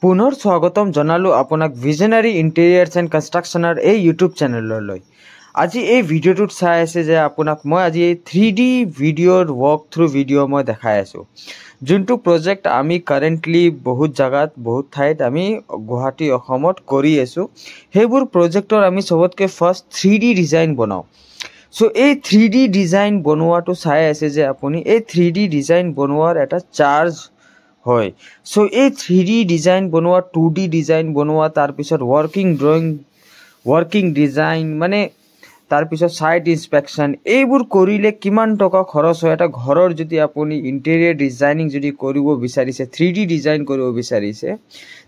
পুনৰ স্বাগতম জনালো আপোনাক ভিজনাৰী ইণ্টেৰিয়াৰ্ছ এণ্ড কনষ্ট্ৰাকশ্যনৰ এই ইউটিউব চেনেললৈ। আজি এই ভিডিঅ'টোত চাই আছে যে আপোনাক মই আজি 3D ভিডিঅ'ৰ ৱৰ্ক থ্ৰু ভিডিঅ' মই দেখাই আছোঁ, যোনটো প্ৰজেক্ট আমি কাৰেণ্টলি বহুত জাগাত বহুত ঠাইত আমি গুৱাহাটী অসমত কৰি আছোঁ। সেইবোৰ প্ৰজেক্টৰ আমি চবতকৈ ফাৰ্ষ্ট 3D ডিজাইন বনাওঁ। সো এই 3D ডিজাইন বনোৱাটো চাই আছে যে আপুনি এই 3D ডিজাইন বনোৱাৰ এটা চাৰ্জ হয়। সো এই 3D ডিজাইন বনোৱা 2D ডিজাইন বনোৱা তাৰপিছত ৱৰ্কিং ডিজাইন মানে তাৰপিছত সাইট ইনস্পেকশন এইবোৰ কৰিলে কিমান টকা খৰচ হয়। এটা ঘৰৰ যদি আপুনি ইণ্টেৰিয়ৰ ডিজাইনিং যদি কৰিব বিচাৰিছে 3D ডিজাইন কৰিব বিচাৰিছে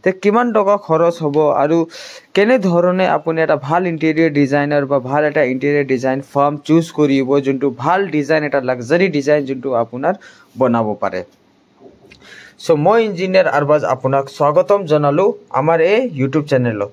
তে কিমান টকা খৰচ হ'ব আৰু কেনে ধৰণে আপুনি এটা ভাল ইণ্টেৰিয়ৰ ডিজাইনাৰ বা ভাল এটা ইণ্টেৰিয়ৰ ডিজাইন ফাৰ্ম চুজ কৰিব যোনটো ভাল ডিজাইন এটা লাক্সাৰি ডিজাইন যোনটো আপোনাৰ বনাব পাৰে। সো মই ইঞ্জিনিয়াৰ আৰবাজ আপোনাক স্বাগতম জনালো আমাৰ এই ইউটিউব চেনেলত।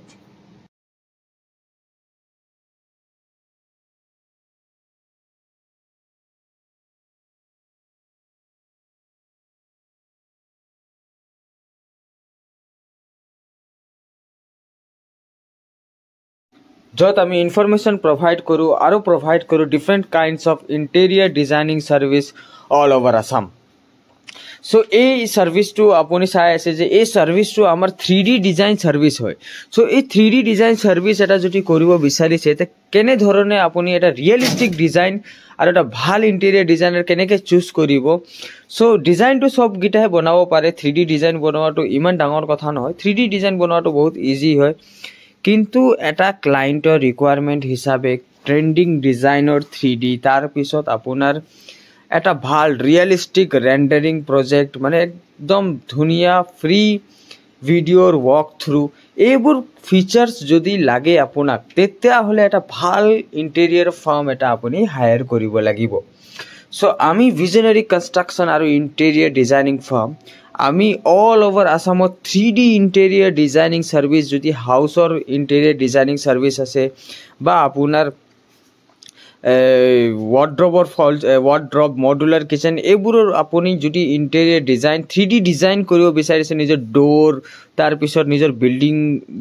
য'ত আমি ইনফৰমেশ্যন প্ৰভাইড কৰোঁ আৰু প্ৰভাইড কৰোঁ different kinds of interior designing service all over Assam. So এই ছাৰ্ভিচটো আপুনি চাই আছে যে এই ছাৰ্ভিচটো আমাৰ 3D ডিজাইন ছাৰ্ভিচ হয়। সো এই 3D ডিজাইন ছাৰ্ভিচ এটা যদি কৰিব বিচাৰিছে তে কেনেধৰণে আপুনি এটা ৰিয়েলিষ্টিক ডিজাইন আৰু এটা ভাল ইণ্টেৰিয়ৰ ডিজাইনাৰ কেনেকৈ চুজ কৰিব। সো ডিজাইনটো চবকেইটাহে বনাব পাৰে। 3D ডিজাইন বনোৱাটো ইমান ডাঙৰ কথা নহয়, 3D ডিজাইন বনোৱাটো বহুত ইজি হয়। কিন্তু এটা ক্লায়েণ্টৰ ৰিকুৱাৰমেণ্ট হিচাপে ট্ৰেণ্ডিং ডিজাইনৰ 3D তাৰপিছত আপোনাৰ এটা ভাল ৰিয়েলিষ্টিক ৰেণ্ডাৰিং প্ৰজেক্ট মানে একদম ধুনীয়া ফ্ৰী ভিডিঅ'ৰ ৱৰ্ক থ্ৰু এইবোৰ ফিচাৰ্ছ যদি লাগে আপোনাক তেতিয়াহ'লে এটা ভাল ইণ্টেৰিয়ৰ ফাৰ্ম এটা আপুনি হায়াৰ কৰিব লাগিব। সো আমি ভিজনাৰী কনষ্ট্ৰাকশ্যন আৰু ইণ্টেৰিয়ৰ ডিজাইনিং ফাৰ্ম আমি অল অভাৰ আসামত 3D ইণ্টেৰিয়ৰ ডিজাইনিং ছাৰ্ভিচ যদি হাউচৰ ইণ্টেৰিয়ৰ ডিজাইনিং ছাৰ্ভিচ আছে বা আপোনাৰ ৱাৰ্ড্ৰব মডুলাৰ কিচেন এইবোৰৰ আপুনি যদি ইণ্টেৰিয়ৰ ডিজাইন 3D ডিজাইন কৰিব বিচাৰিছে নিজৰ ডোৰ তাৰপিছত নিজৰ বিল্ডিং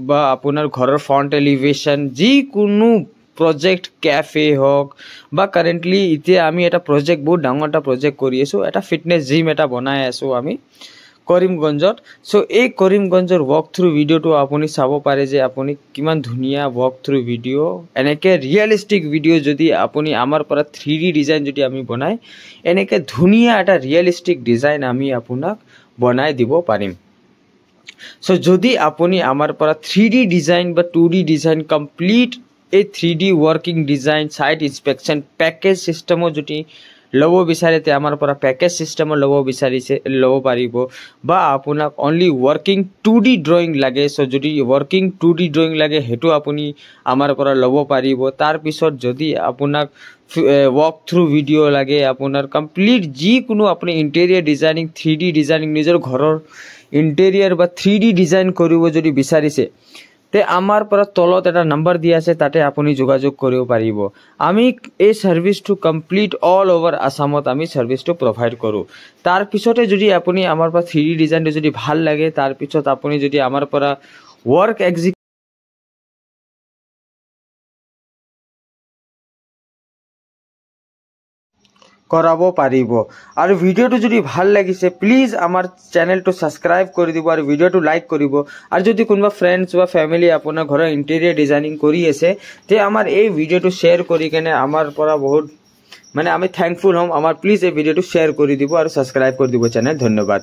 বা আপোনাৰ ঘৰৰ ফ্ৰণ্ট এলিভেশ্যন যিকোনো প্ৰজেক্ট কেফে হওক বা কাৰেণ্টলি এতিয়া আমি এটা প্ৰজেক্ট বহুত ডাঙৰ এটা প্ৰজেক্ট কৰি আছোঁ, এটা ফিটনেছ জিম এটা বনাই আছোঁ আমি কৰিমগঞ্জত। সো এই কৰিমগঞ্জৰ ৱৰ্ক থ্ৰু ভিডিঅ'টো আপুনি চাব পাৰে যে আপুনি কিমান ধুনীয়া ৱৰ্ক থ্ৰু ভিডিঅ' এনেকৈ ৰিয়েলিষ্টিক ভিডিঅ' যদি আপুনি আমাৰ পৰা 3D ডিজাইন যদি আমি বনাই এনেকৈ ধুনীয়া এটা ৰিয়েলিষ্টিক ডিজাইন আমি আপোনাক বনাই দিব পাৰিম। সো যদি আপুনি আমাৰ পৰা 3D ডিজাইন বা 2D ডিজাইন কমপ্লিট এই 3D working design site inspection package ছিষ্টেমত যদি ল'ব বিচাৰে তে আমাৰ পৰা পেকেজ ছিষ্টেমত ল'ব পাৰিব বা আপোনাক অনলি ৱৰ্কিং 2D ড্ৰয়িং লাগে। সো যদি ৱৰ্কিং 2D ড্ৰয়িং লাগে সেইটো আপুনি আমাৰ পৰা ল'ব পাৰিব। তাৰপিছত যদি আপোনাক ৱৰ্ক থ্ৰু ভিডিঅ' লাগে আপোনাৰ কমপ্লিট যিকোনো আপুনি ইণ্টেৰিয়ৰ ডিজাইনিং 3D ডিজাইনিং নিজৰ ঘৰৰ ইণ্টেৰিয়ৰ বা 3D ডিজাইন কৰিব যদি বিচাৰিছে তে আমাৰ পৰা তলত এটা নম্বৰ দিয়া আছে তাতে আপুনি যোগাযোগ কৰিব পাৰিব। আমি এই ছাৰ্ভিচটো কমপ্লিট অল অভাৰ আসামত আমি ছাৰ্ভিচটো প্ৰভাইড কৰোঁ। তাৰপিছতে যদি আপুনি আমাৰ পৰা 3D ডিজাইনটো যদি ভাল লাগে তাৰপিছত আপুনি যদি আমাৰ পৰা ৱৰ্ক কৰাব পাৰিব। আৰু ভিডিঅ'টো যদি ভাল লাগিছে প্লিজ আমাৰ চেনেলটো ছাবস্ক্ৰাইব কৰি দিব আৰু ভিডিঅ'টো লাইক কৰিব। আৰু যদি কোনোবা ফ্ৰেণ্ডছ বা ফেমিলি আপোনাৰ ঘৰৰ ইণ্টেৰিয়ৰ ডিজাইনিং কৰি আছে তে আমাৰ এই ভিডিঅ'টো শ্বেয়াৰ কৰি কেনে আমাৰ পৰা বহুত মানে আমি থেংকফুল হ'ম। আমাৰ প্লিজ এই ভিডিঅ'টো শ্বেয়াৰ কৰি দিব আৰু ছাবস্ক্ৰাইব কৰি দিব চেনেল। ধন্যবাদ।